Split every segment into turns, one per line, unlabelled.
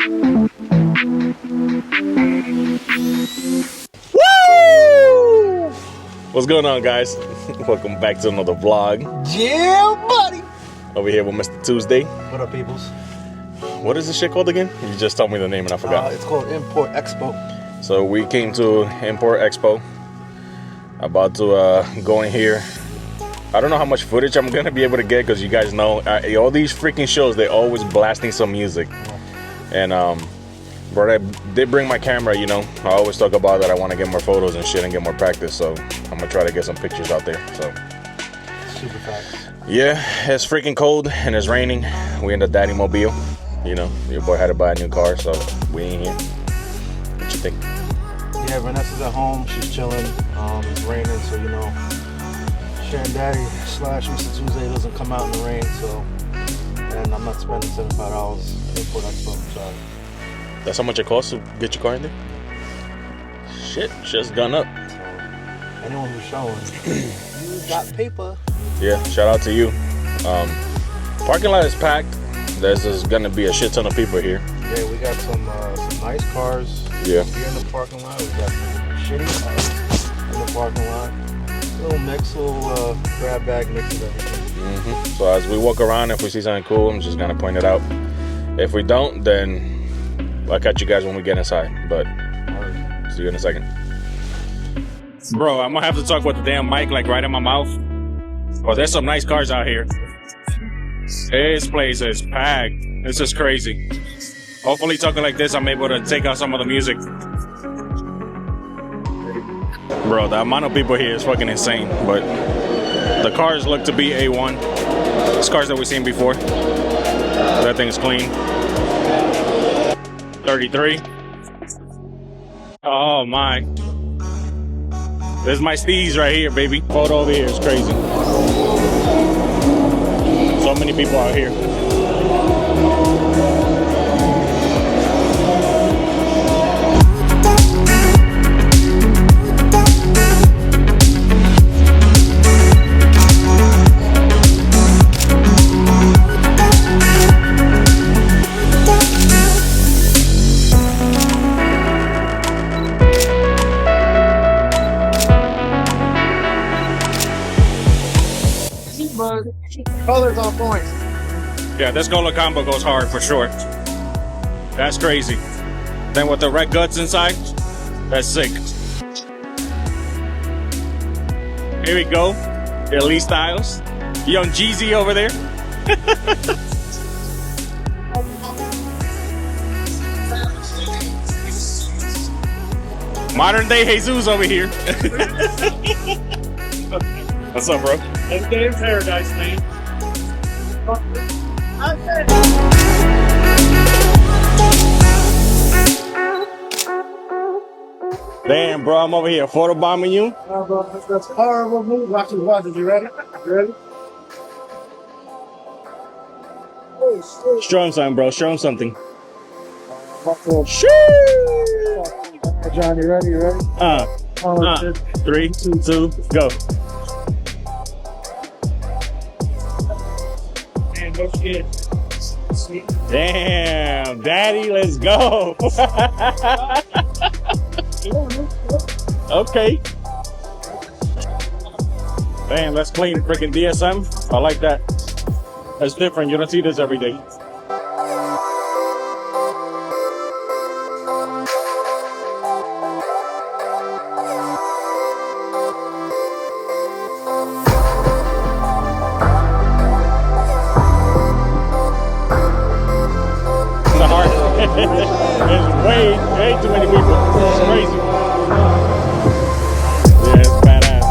Woo! What's going on, guys? Welcome back to another vlog.
Yeah, buddy.
Over here with Mr. Tuesday.
What up, peoples?
What is this shit called again? You just told me the name and I forgot.
It's called ImportExpo.
So we came to ImportExpo. About to go in here. I don't know how much footage I'm gonna be able to get because you guys know all these freaking shows, they're always blasting some music. And but I did bring my camera, you know. I always talk about that I want to get more photos and shit and get more practice, so I'm gonna try to get some pictures out there. So
Super fast.
yeah, it's freaking cold and it's raining. We in the daddy mobile, you know. Your boy had to buy a new car, so we ain't here. What you think?
Yeah, Vanessa's at home. She's chilling. It's raining, so you know, Sharon Daddy / Mr. Tuesday doesn't come out in the rain, so. And I'm not spending $75 at ImportExpo. I'm sorry.
That's how much it costs to get your car in there? Shit, shit's gone up.
So, anyone who's showing, you got paper.
Yeah, shout out to you. Parking lot is packed. There's just gonna be a shit ton of people here.
Yeah, we got some nice cars.
Yeah.
Here in the parking lot, we got some shitty cars in the parking lot. Little mix, little grab bag mix of everything.
So as we walk around, if we see something cool, I'm just gonna point it out. If we don't, then I'll catch you guys when we get inside. But see you in a second. Bro, I'm gonna have to talk with the damn mic like right in my mouth. Oh, there's some nice cars out here. This place is packed. This is crazy. Hopefully talking like this, I'm able to take out some of the music. Bro, the amount of people here is fucking insane. But the cars look to be A1. It's cars that we've seen before. That thing's clean. 33. Oh my. This is my Steez right here, baby. Photo over here is crazy. So many people out here.
Colors on point.
Yeah, this color combo goes hard for sure. That's crazy. Then with the red guts inside, that's sick. Here we go. Elite Styles. Young Jeezy over there. Modern day Jesus over here. What's up, bro?
It's day in paradise, man.
Damn, bro, I'm over here photobombing you.
Bro, that's horrible move. Watch it. You ready? You ready?
Show him something, bro. Show him something. Shoo!
John, you ready? You ready?
3, 2, go.
Man, no shit.
Damn, daddy, let's go. Okay. Damn, that's clean. Freaking DSM. I like that. That's different. You don't see this every day. There's way too many people. It's crazy. Yeah, it's badass.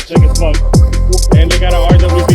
Check it, smoke. And they got an RWB.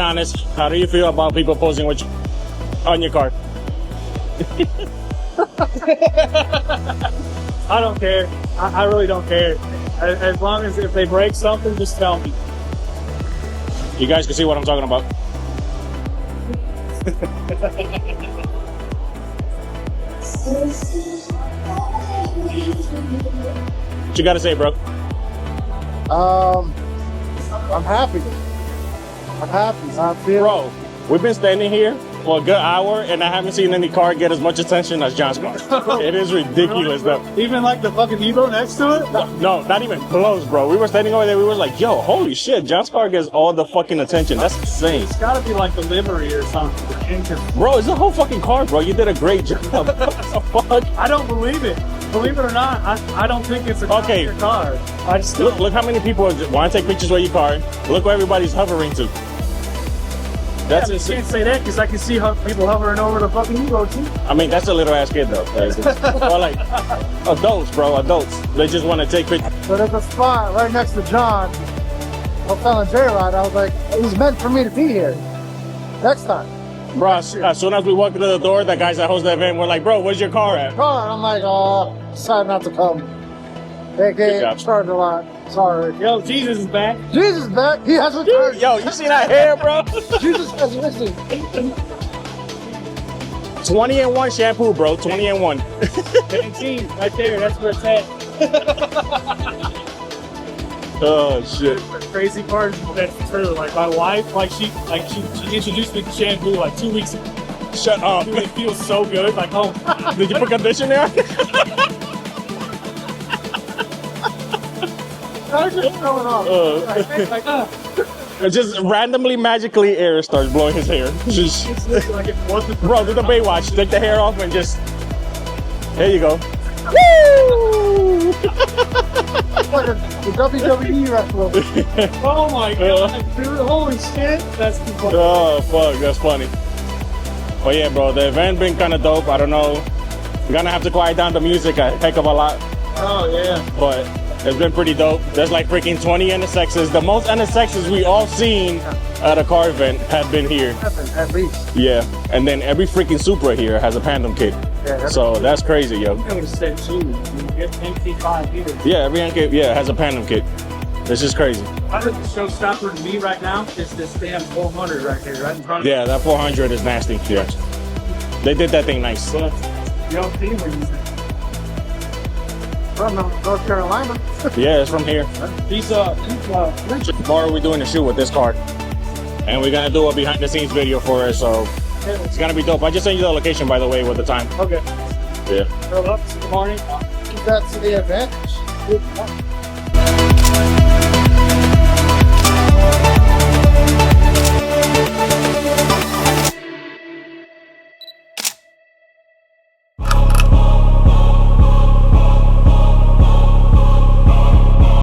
honest. How do you feel about people posing with you on your car?
I don't care. I really don't care. As long as if they break something, just tell me.
You guys can see what I'm talking about. What you gotta say, bro?
I'm happy. I'm happy. I feel.
Bro, we've been standing here for a good hour and I haven't seen any car get as much attention as John's car. It is ridiculous though.
Even like the fucking Evo next to it?
No, not even close, bro. We were standing over there, we were like, yo, holy shit, John's car gets all the fucking attention. That's insane.
It's gotta be like the livery or something.
Bro, it's a whole fucking car, bro. You did a great job. What the fuck?
I don't believe it. Believe it or not, I don't think it's a
Okay.
car. I just
Look how many people want to take pictures with your car. Look where everybody's hovering to. That's
you
insane.
can't say that because I can see people hovering over the fucking Evo too.
I mean, that's a little ass kid though. Or like adults, bro, adults. They just want to take pictures.
So there's a spot right next to John. I was telling J-Rod, I was like, it was meant for me to be here. Next time.
Bro, as soon as we walked through the door, the guys that host the event were like, bro, where's your car at?
Car, I'm like, oh, decided not to come. They
Good job.
charged a lot. Sorry.
Yo, Jesus is back.
Jesus is back. He has returned.
Yo, you see that hair, bro?
Jesus has risen.
20 and 1 shampoo, bro. 20 and 1.
17, right there. That's where it's at.
Oh shit.
The crazy part is that's true. Like my wife, she introduced me to shampoo like 2 weeks ago.
Shut up.
Dude, it feels so good. Like, oh,
Did you put conditioner?
How's it going on?
Just randomly, magically, air starts blowing his hair. Just,
it's literally like it wasn't.
bro, do the Baywatch. Take the hair off and just. There you go. Woo!
Like a WWE wrestler.
Oh my god, dude! Holy shit, that's too funny.
Oh fuck, that's funny. But yeah, bro, the event been kind of dope. I don't know. We're gonna have to quiet down the music a heck of a lot,
Oh yeah.
but it's been pretty dope. There's like freaking 20 NSXs. The most NSXs we all seen at a car event have been here.
At least.
Yeah, and then every freaking Supra here has a Pandem kit.
Yeah,
So that's crazy, yo.
I would have said two. You get MP5 here.
Yeah, every NK, yeah, has a Pandem kit. This is crazy.
I think the showstopper to me right now is this damn 400 right here, right in front of
Yeah, that 400 is nasty. Yeah, they did that thing nice.
me. The old team we're using.
From North Carolina.
Yeah, it's from here.
He's
Tomorrow we're doing a shoot with this car, and we're gonna do a behind the scenes video for it. So it's gonna be dope. I just sent you the location, by the way, with the time.
okay.
Yeah.
Girl up this morning.
That's the event.